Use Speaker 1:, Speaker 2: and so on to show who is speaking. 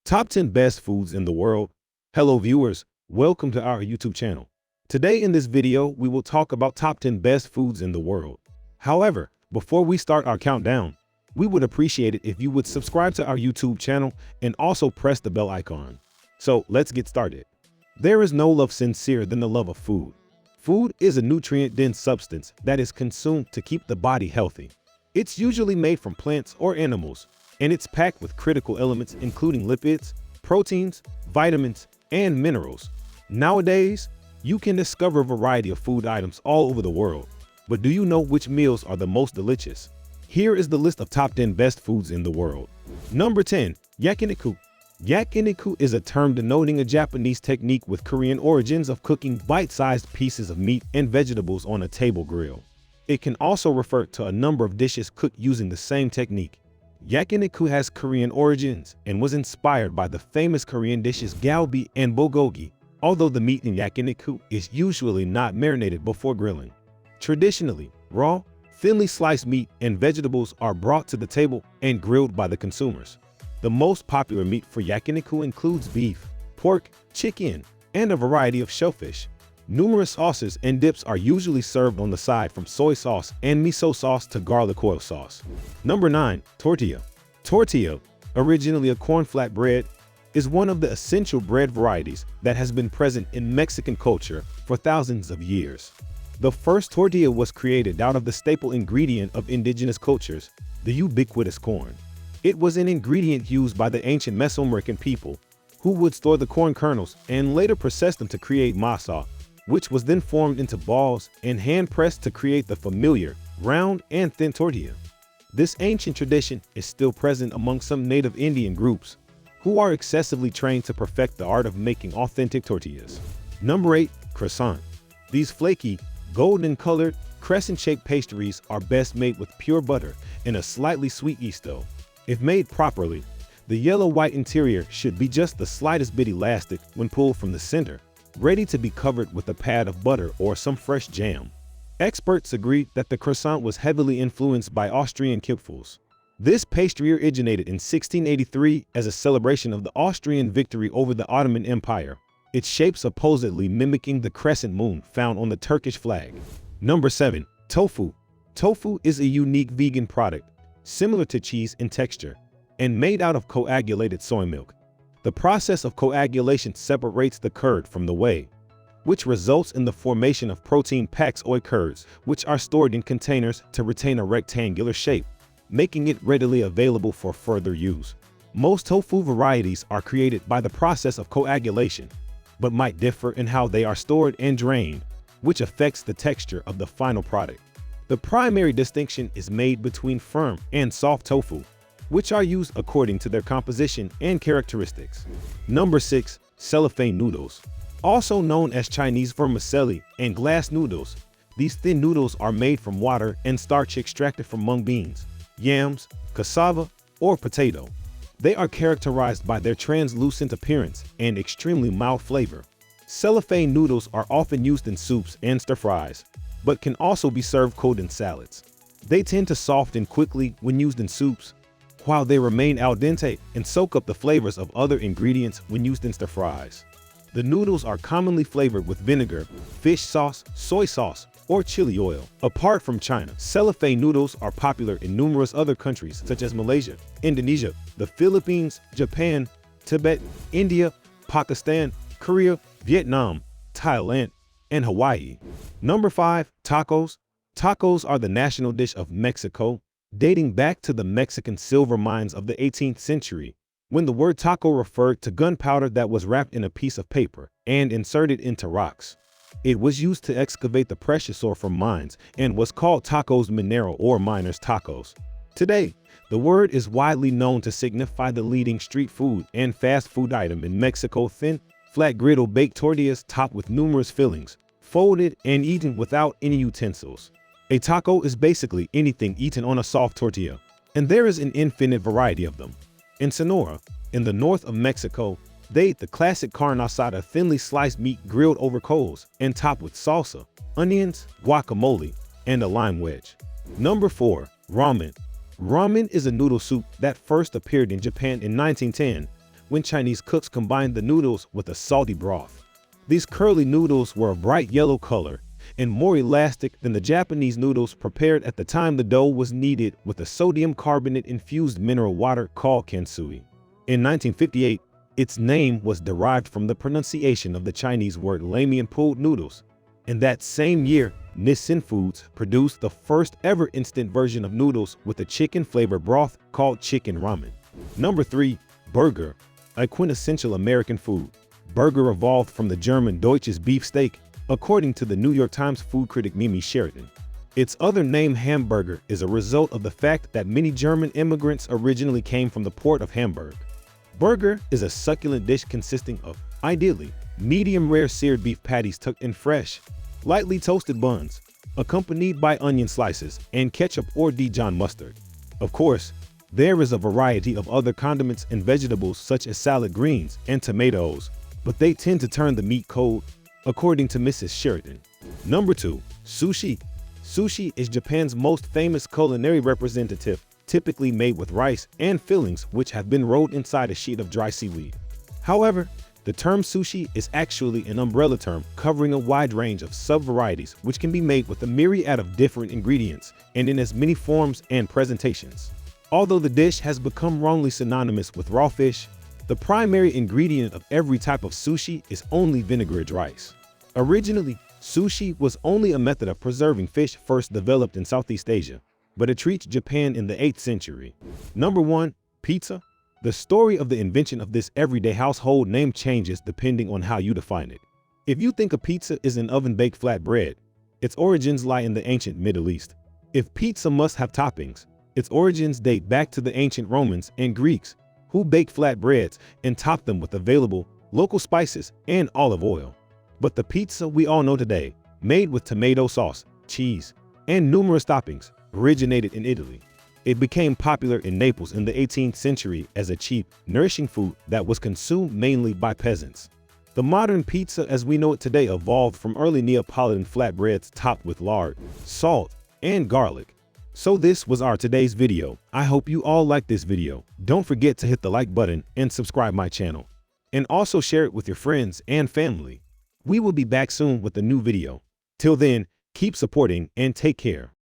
Speaker 1: Top 10 best foods in the world. Hello viewers, welcome to our YouTube channel. Today in this video, we will talk about top 10 best foods in the world. However, before we start our countdown, we would appreciate it if you would subscribe to our YouTube channel and also press the bell icon. So let's get started. There is no love sincere than the love of food. Food is a nutrient-dense substance that is consumed to keep the body healthy. It's usually made from plants or animals, and it's packed with critical elements including lipids, proteins, vitamins, and minerals. Nowadays, you can discover a variety of food items all over the world. But do you know which meals are the most delicious? Here is the list of top 10 best foods in the world. Number 10. Yakiniku. Yakiniku is a term denoting a Japanese technique with Korean origins of cooking bite-sized pieces of meat and vegetables on a table grill. It can also refer to a number of dishes cooked using the same technique. Yakiniku has Korean origins and was inspired by the famous Korean dishes galbi and bulgogi, although the meat in yakiniku is usually not marinated before grilling. Traditionally, raw, thinly sliced meat and vegetables are brought to the table and grilled by the consumers. The most popular meat for yakiniku includes beef, pork, chicken, and a variety of shellfish. Numerous sauces and dips are usually served on the side, from soy sauce and miso sauce to garlic oil sauce. Number 9. Tortilla. Tortilla, originally a corn flatbread, is one of the essential bread varieties that has been present in Mexican culture for thousands of years. The first tortilla was created out of the staple ingredient of indigenous cultures, the ubiquitous corn. It was an ingredient used by the ancient Mesoamerican people, who would store the corn kernels and later process them to create masa, which was then formed into balls and hand-pressed to create the familiar, round and thin tortilla. This ancient tradition is still present among some native Indian groups, who are excessively trained to perfect the art of making authentic tortillas. Number 8. Croissant. These flaky, golden-colored, crescent-shaped pastries are best made with pure butter and a slightly sweet yeast dough. If made properly, the yellow-white interior should be just the slightest bit elastic when pulled from the center, ready to be covered with a pad of butter or some fresh jam. Experts agree that the croissant was heavily influenced by Austrian kipfels. This pastry originated in 1683 as a celebration of the Austrian victory over the Ottoman Empire, its shape supposedly mimicking the crescent moon found on the Turkish flag. Number 7. Tofu. Tofu is a unique vegan product, similar to cheese in texture, and made out of coagulated soy milk. The process of coagulation separates the curd from the whey, which results in the formation of protein packs or curds, which are stored in containers to retain a rectangular shape, making it readily available for further use. Most tofu varieties are created by the process of coagulation, but might differ in how they are stored and drained, which affects the texture of the final product. The primary distinction is made between firm and soft tofu, which are used according to their composition and characteristics. Number 6. Cellophane noodles. Also known as Chinese vermicelli and glass noodles, these thin noodles are made from water and starch extracted from mung beans, yams, cassava, or potato. They are characterized by their translucent appearance and extremely mild flavor. Cellophane noodles are often used in soups and stir-fries, but can also be served cold in salads. They tend to soften quickly when used in soups, while they remain al dente and soak up the flavors of other ingredients when used in stir-fries. The noodles are commonly flavored with vinegar, fish sauce, soy sauce, or chili oil. Apart from China, cellophane noodles are popular in numerous other countries such as Malaysia, Indonesia, the Philippines, Japan, Tibet, India, Pakistan, Korea, Vietnam, Thailand, and Hawaii. Number 5. Tacos. Tacos are the national dish of Mexico, dating back to the Mexican silver mines of the 18th century, when the word taco referred to gunpowder that was wrapped in a piece of paper and inserted into rocks. It was used to excavate the precious ore from mines and was called tacos minero or miners' tacos. Today, the word is widely known to signify the leading street food and fast food item in Mexico: thin, flat griddle baked tortillas topped with numerous fillings, folded and eaten without any utensils. A taco is basically anything eaten on a soft tortilla, and there is an infinite variety of them. In Sonora, in the north of Mexico, they eat the classic carne asada, thinly sliced meat grilled over coals and topped with salsa, onions, guacamole, and a lime wedge. Number 4. Ramen. Ramen is a noodle soup that first appeared in Japan in 1910, when Chinese cooks combined the noodles with a salty broth. These curly noodles were a bright yellow color and more elastic than the Japanese noodles prepared at the time. The dough was kneaded with a sodium carbonate infused mineral water called kensui. In 1958, its name was derived from the pronunciation of the Chinese word lamian pulled noodles. In that same year, Nissin Foods produced the first ever instant version of noodles with a chicken flavor broth called chicken ramen. Number 3. Burger, a quintessential American food. Burger evolved from the German Deutsches beefsteak, according to the New York Times food critic Mimi Sheridan. Its other name, hamburger, is a result of the fact that many German immigrants originally came from the port of Hamburg. Burger is a succulent dish consisting of, ideally, medium-rare seared beef patties tucked in fresh, lightly toasted buns, accompanied by onion slices and ketchup or Dijon mustard. Of course, there is a variety of other condiments and vegetables such as salad greens and tomatoes, but they tend to turn the meat cold, according to Mrs. Sheridan. Number 2. Sushi. Sushi is Japan's most famous culinary representative, typically made with rice and fillings which have been rolled inside a sheet of dry seaweed. However, the term sushi is actually an umbrella term covering a wide range of sub-varieties which can be made with a myriad of different ingredients and in as many forms and presentations. Although the dish has become wrongly synonymous with raw fish, the primary ingredient of every type of sushi is only vinaigrette rice. Originally, sushi was only a method of preserving fish first developed in Southeast Asia, but it reached Japan in the 8th century. Number 1. Pizza. The story of the invention of this everyday household name changes depending on how you define it. If you think a pizza is an oven-baked flat bread, its origins lie in the ancient Middle East. If pizza must have toppings, its origins date back to the ancient Romans and Greeks, who baked flat breads and topped them with available local spices and olive oil. But the pizza we all know today, made with tomato sauce, cheese, and numerous toppings, originated in Italy. It became popular in Naples in the 18th century as a cheap, nourishing food that was consumed mainly by peasants. The modern pizza as we know it today evolved from early Neapolitan flatbreads topped with lard, salt, and garlic. So this was our today's video. I hope you all liked this video. Don't forget to hit the like button and subscribe my channel. And also share it with your friends and family. We will be back soon with a new video. Till then, keep supporting and take care.